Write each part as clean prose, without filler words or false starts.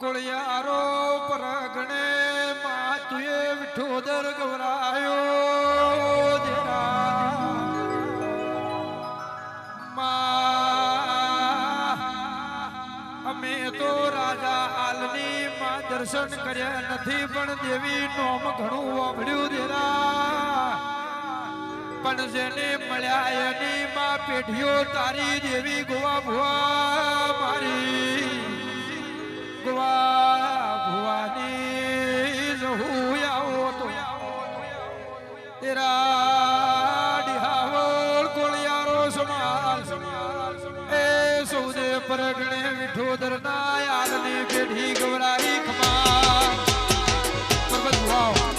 કુળિયારો પરગણે માં તુએ વિઠોદર ગવરાયો અમે તો રાજા હાલની માં દર્શન કર્યા નથી પણ દેવી નોમ ઘણું વાપર્યું દેરા પણ જેને મળ્યા એની માં પેઢીઓ તારી દેવી ગોવા ભુવા મારી ભુવાની જહું આવો તો તેરા ડિહાવળ કોળિયારો સમાલ એ સૌદે પરગણે વિઠોદર ના યાદની પેઢી ગવરાઈ ખમા પરબત ભુવાઓ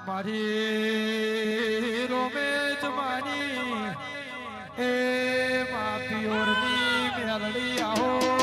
મારી રોમે જમાની એ માપિયોરની મેલડી આહો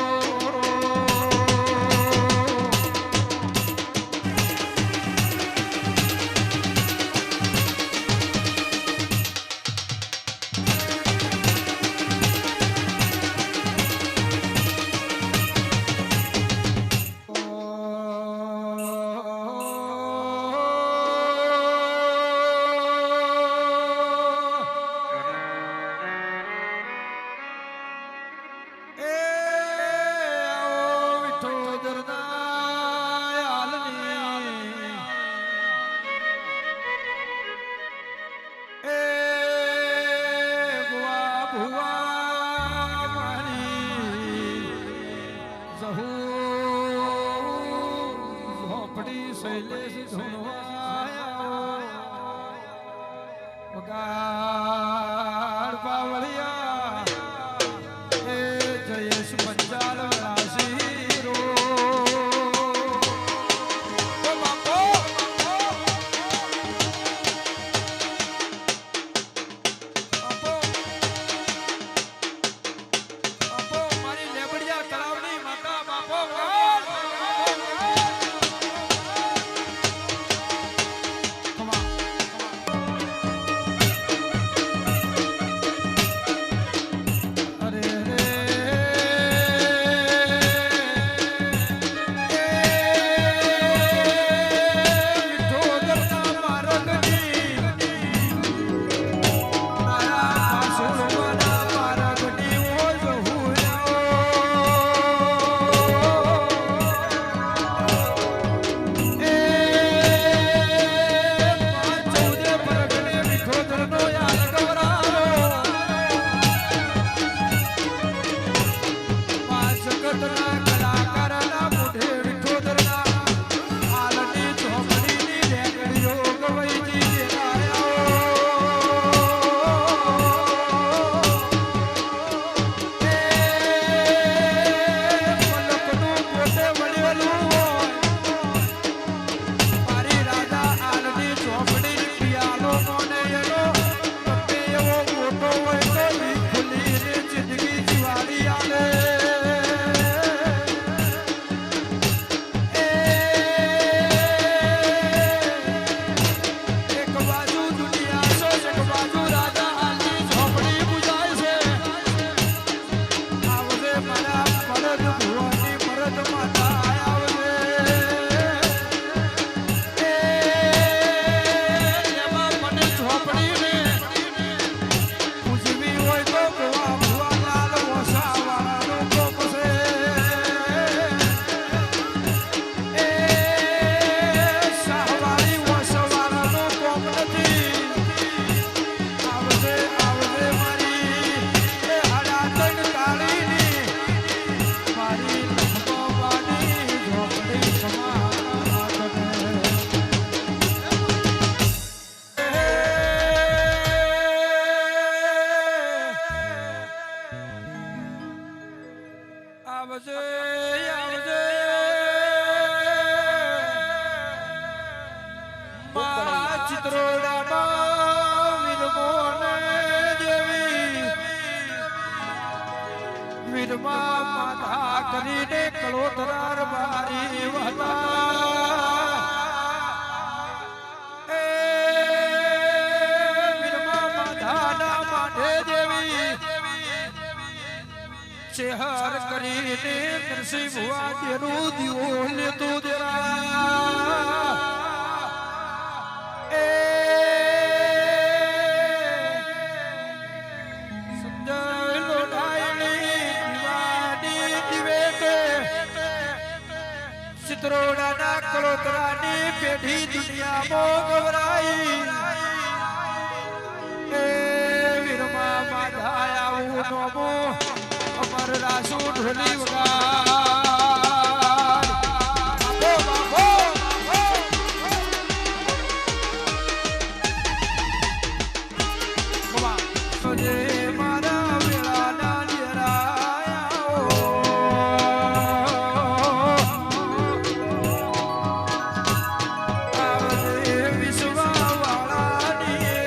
આવજે આવજે મા ચિત્રોડામાં વીરમોને દેવી વીરમાં માતા કરીને કળોતરાર બારી વહતા એ વીરમાં માધાના માઢે દેવી શેહર કરીને નરસિંહ ભુવા તેનું દીવો લેતો દેરા એ સંજય લોઢાયણી દિવાની દિવેતે ચિત્રોડાના કળોતરાની પેઢી દુનિયામાં ગવરાઈ એ વીરમાં માધાયા હું નોમો અમર રાસુ ઢોલી વગાડ બાપો બાપો જે મારા વેળાના આવજે વિશ્વવાળાની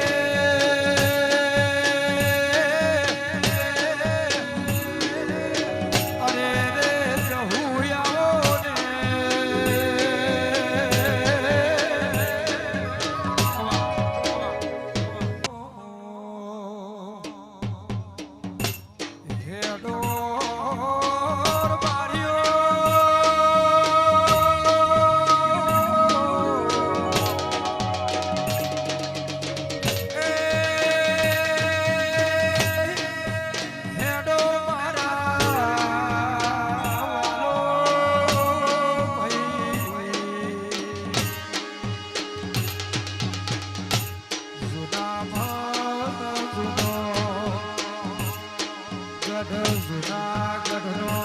જુનાગઢનો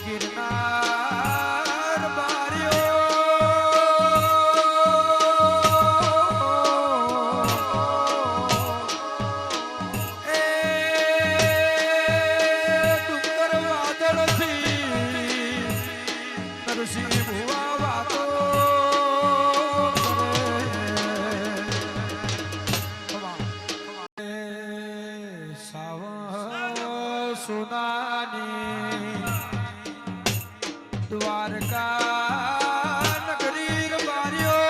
ગિરનાર બાર્યો એ ડુંગર વાદળથી નરસિંહ ભુવા વાતો સોનાની દ્વારકા નગરી બાર્યો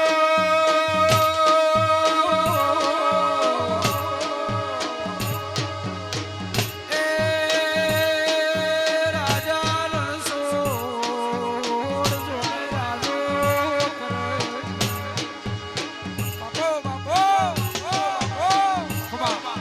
એ રાજા રણછોડ જોને રાજો બાપો બાપો બાપો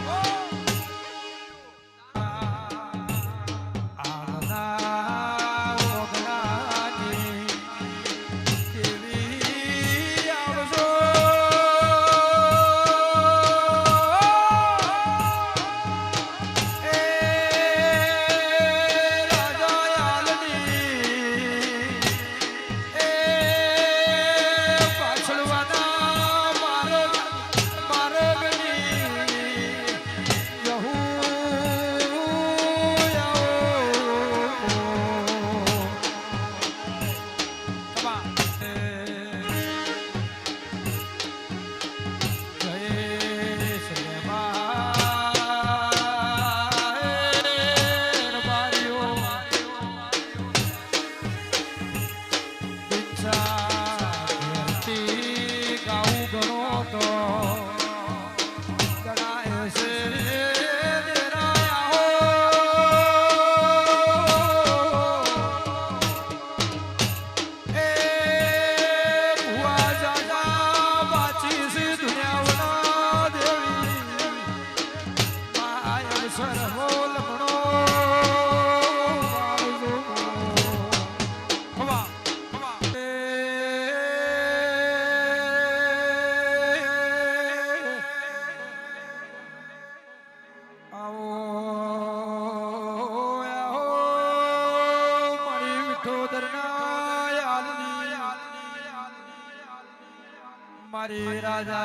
મારી રાજાની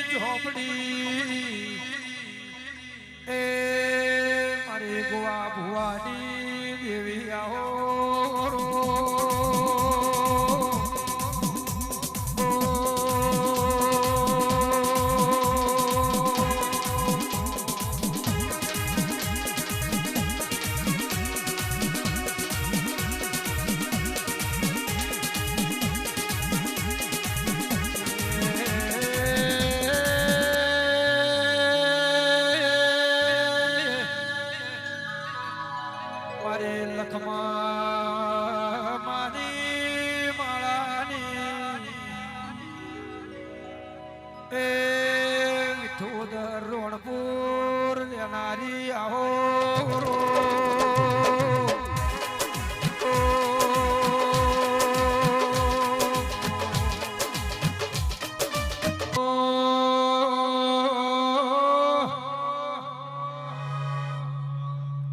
ઝોપડી એ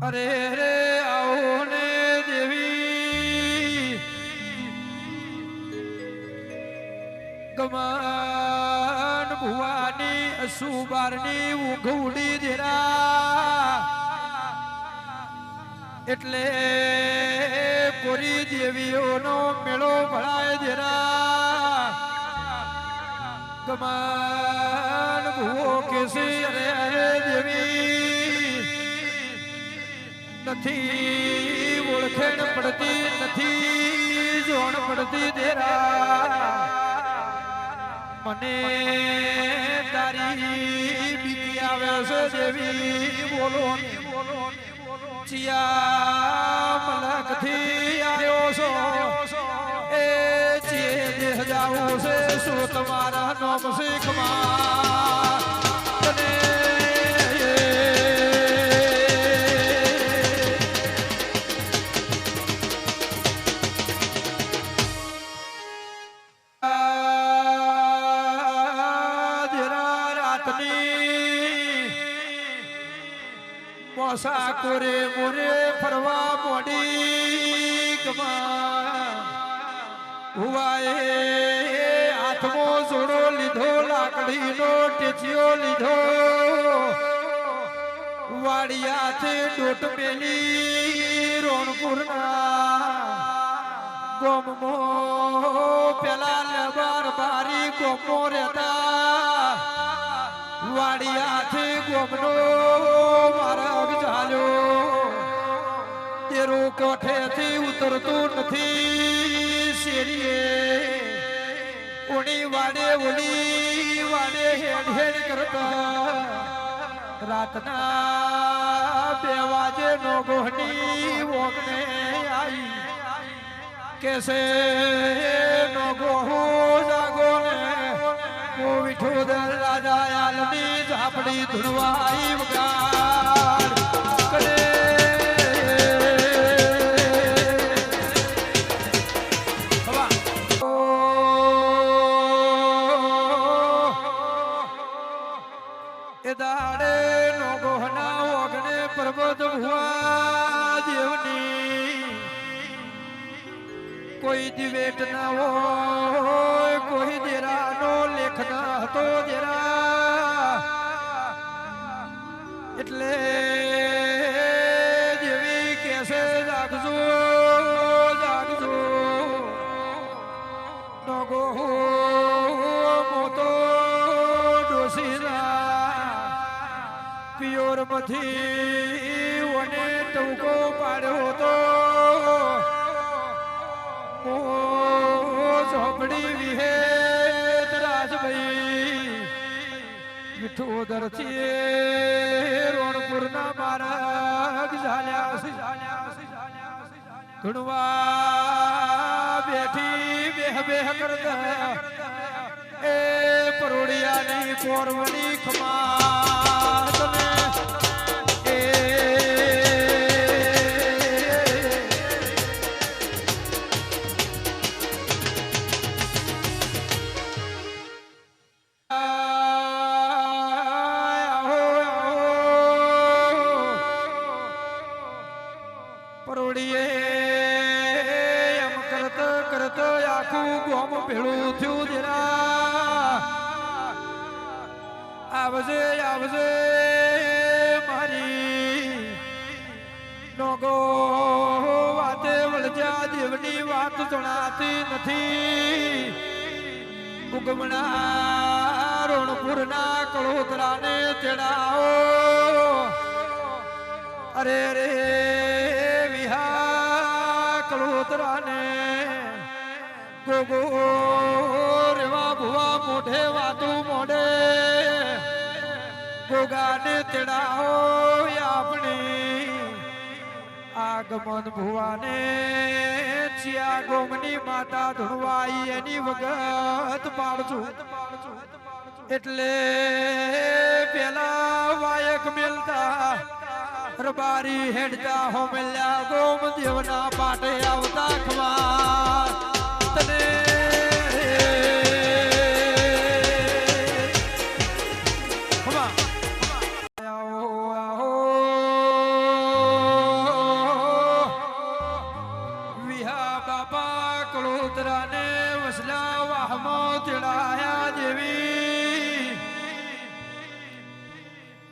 અરે રે આવો ને દેવી ગમન ભુવાની અસુબારની ઊંઘ ઉડી દેરા એટલે કોરી દેવીઓનો મેળો ભળાય દેરા ગમન ભુવો કેસે અરે અરે દેવી નથી ઓળખેણ પડતી નથી જોણ પડતી દેરા મને તારી બીકી આવે છે દેવી બોલો ચિયા મલકથી આવ્યો છો એ ચીએ દેહ જાવો છે શું તમારા નામ શીખમાં તને મોસા કોરે મોરે ફરવા મોડી ગમા હુવાએ હાથમાં જોડો લીધો લાકડીનો ટેચિયો લીધો વાડિયાથી ડોટ મેલી રોણપુરના ગોમમો પેલા લબાર બારી ગોમો રહેતા વાડિયાથી ગોમનો માર્ગ ચાલ્યો તેરો કોઠેથી ઉતરતું નથી શેરીએ ઓણી વાડે ઓલી વાડે હેડ હેડ કરતા રાતના 2 વાગે નો ગોહની ઓગણે આવી કેસે નો ગોહો જાગો ને ઓ વિઠોદર રાજા આલમી ઝાપડી ધુણવાઈ વગાડ કરે એ દાડે નો ગોહના ઓગણે પર્વત ભુવા દેવની કોઈ દિવેટ ના હોય કોઈ દેરાનો લેખ ના હતો દેરા એટલે દેવી કેસે જાગજો જાગજો નો ગોહો મોતો ડોસીના પિયોર માંથી વને ટૂંકો પાડ્યો હતો ઝોપડી વિહેત રાજભાઈ વિઠોદર છે રોણપુરના માર્ગ ઝાલ્યા ધૂણવા બેઠી બેહ કરતા એ પરોડિયાની કોરવડી ખમા તમે પરોડીએ એમ કરત આખું ગોમ ભેળું થયું દેરા આવજે આવજે મારી નોગો વાતે વળજા દેવની વાત જણાતી નથી ઉગમણા રોણપુરના કળોતરાને તેડાઓ અરે રે કળોતરાને ગોગો રેવા ભુવા મોઢે વાતું મોઢે ગોગાને તેડાઓ આપણી આગમન ભુવાને ચિયા ગોમની માતા ધુણવાઈ એની વગત પાડજો એટલે પેલા વાયક મેલતા રબારી હેડતા હો મેલ્યા ગોમ દેવના પાટે આવતા ખવા તને ખવા આવો આવો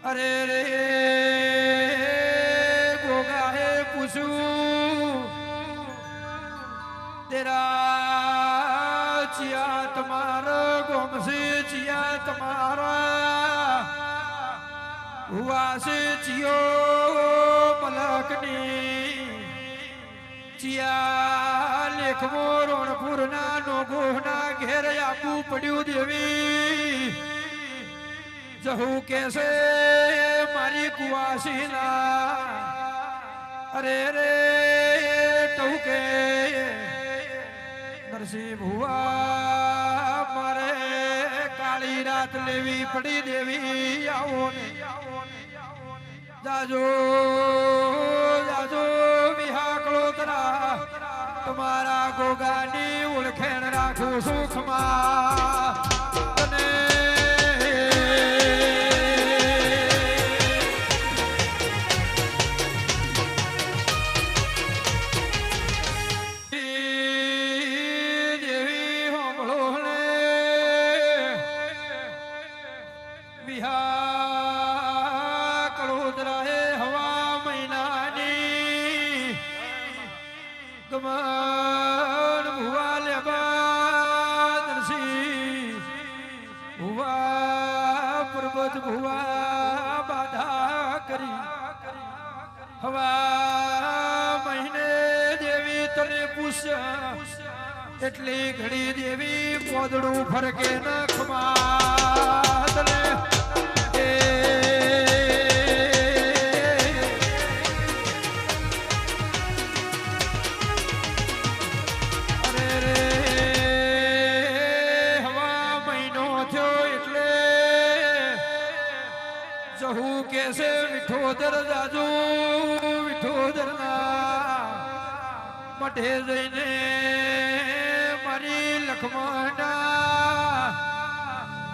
અરે રે ગોગાએ પૂછ્યું તેરા ચિયા તમારા ગોમસે ચિયા તમારા હુઆ સે ચિયો મલકની ચિયા લેખમો રોણપુરના નોગોના ઘેર આપવું પડ્યું દેવી જહુ કેસે મારી કુવાસીના અરે રે ટહુકે નરસિંહ ભુવા મારે કાળી રાત લેવી પડી દેવી આવો ને જાજો જાજો વિહાકળો તરા તમારા ગોગાની ઓળખેણ રાખું સુખમાં તને ગમન ભુવા લેબા નરસિંહ ભુવા પર્વત ભુવા બાધા કરી હવા મહિને દેવી તને પૂછ્યા એટલી ઘડી દેવી પોદડું ફરકે નખમાં તને જહુ કેસે વિઠોદર જાજુ વિઠોદર ના મઢે જઈને મારી લખમણા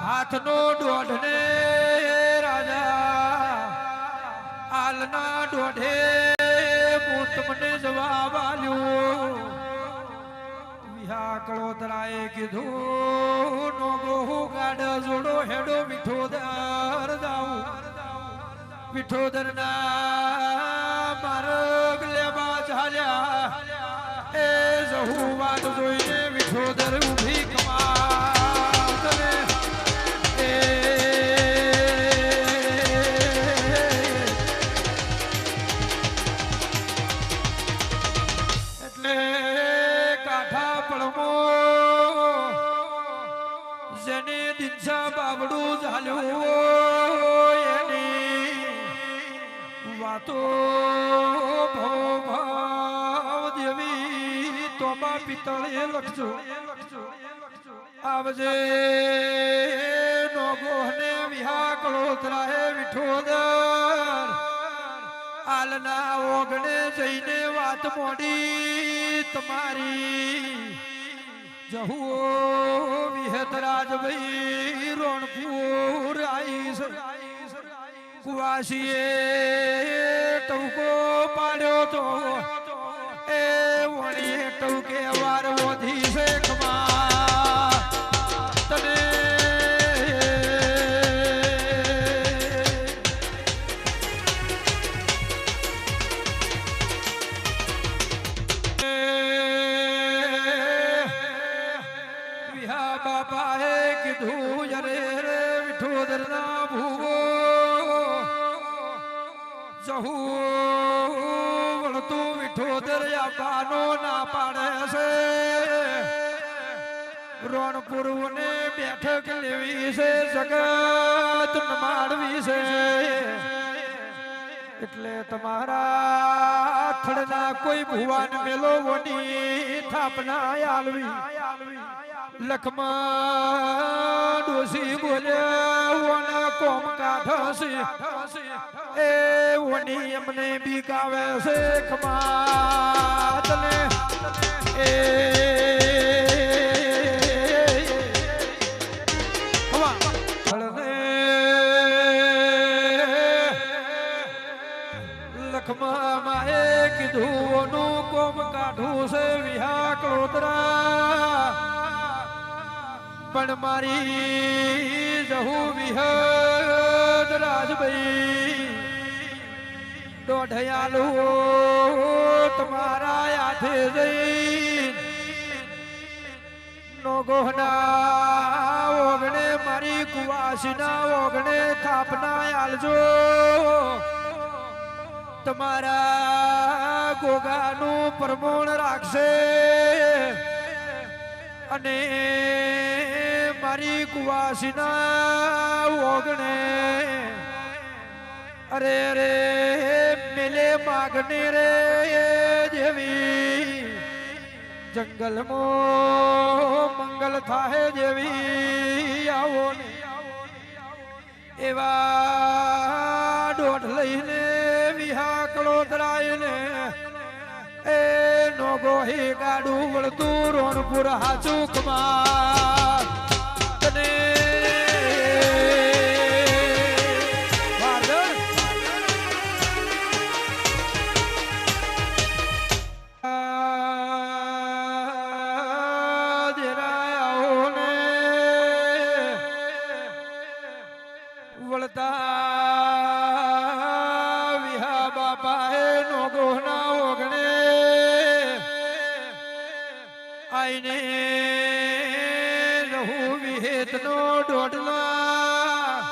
હાથનો દોઢ ને રાજા આલના દોઢે હું તમને જવાબ આલ્યો વિહાકળો તરાએ કીધું નો ગોહુ ગાડ જોડો હેડો વિઠોદર જાઉં વિઠોદર ના માર્ગ લેવા ચાલ્યા એ જહુ વાત જોઈને વિઠોદર ઉભી કમાતને એટલે કાઠા પડમો જેને દિનસા બાબડું ઝાલ્યું વાતો ભાવ દેવી તોબા પિતળે લખજો આવજે નોગોને વિહાકળો તરાહે વિઠોદર આલના ઓગણે જઈને વાત મોડી તમારી જહુ વિહતરાજભાઈ રોણપુર આઈ છે કુવાસીએ ટવકો પાડ્યો તો એ વણીએ ટવકે વાર વધી છે ખમા તને વિહા બાપાએ કીધું યરે રે વિઠોદર ના ભૂવો જહુ વળતું વિઠોદર આપવાનો ના પાડે છે રોણપુર ને બેઠક લેવી છે જગત નમાડવી છે એટલે તમારા થડના કોઈ ભુવાન મેલો વની થાપના આલવી લખમાં ડોસી બોલ્યા કોમ કાઢશે એ વની એમને બીકાવે છે ખમાતને એ લખમાં માએ કીધું કોમ કાઢું છે વિહા કળોતરા પણ મારી જહુ વિહદ રાજ ભાઈ દોઢયાલુ તમારા હાથે જઈ નોગોહના ઓગણે મારી કુવાસીના ઓગણે થાપના આલજો તમારા ગોગાનું પ્રમોણ રાખશે અને મારી કુવાસીના ઓગણે અરે રે મેલે માગને રે જેવી જંગલમાં મંગલ થાય જેવી આવો ને એવા દોઢ લઈને વિહાકળો ધરાઈને એ નોગોહી ગાડું વળતું રોણપુર હાચું કમાર તને વિહા બાપા એ નોગોના ઓગણે આઈને રહું વિહેતનો દોઢલા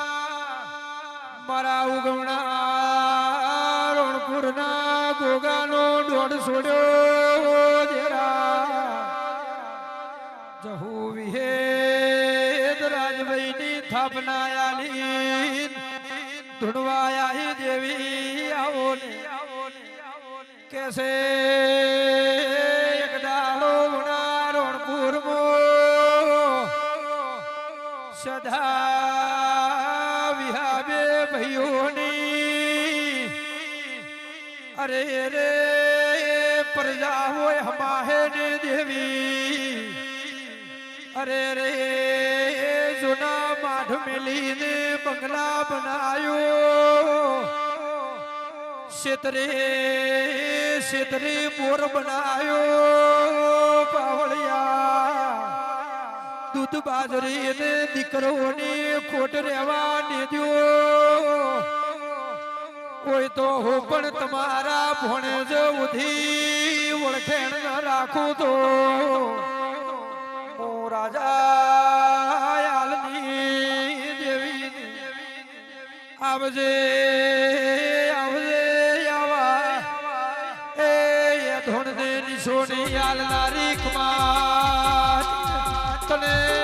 મારા ઉગમણા રણપુરના ગોગાનો દોઢ છોડ્યો જેરા જહુ વિહેત રાજભાઈની થાપના આલી ધૂણવાયા દેવી આવો ને કેસે એક દાડો ઉના રણપુર મો સદા વિહાબે ભાઈઓની અરે રે પ્રજા હોય હમાહે ને દેવી અરે રે જૂના માઢ મેલીને બંગલા બનાયો શેતરે શેતરે બોર બનાયો પાવળિયા દૂધ બાજરી ને દીકરોની ખોટ રહેવા દીધો કોઈ તો હું પણ તમારા ભણે જ ઉધી ઓળખેણ ન રાખું તો હું રાજા દેવી આવજે આવજે આવા એ ધોણ દે નિશોની આલનારી કમાત તને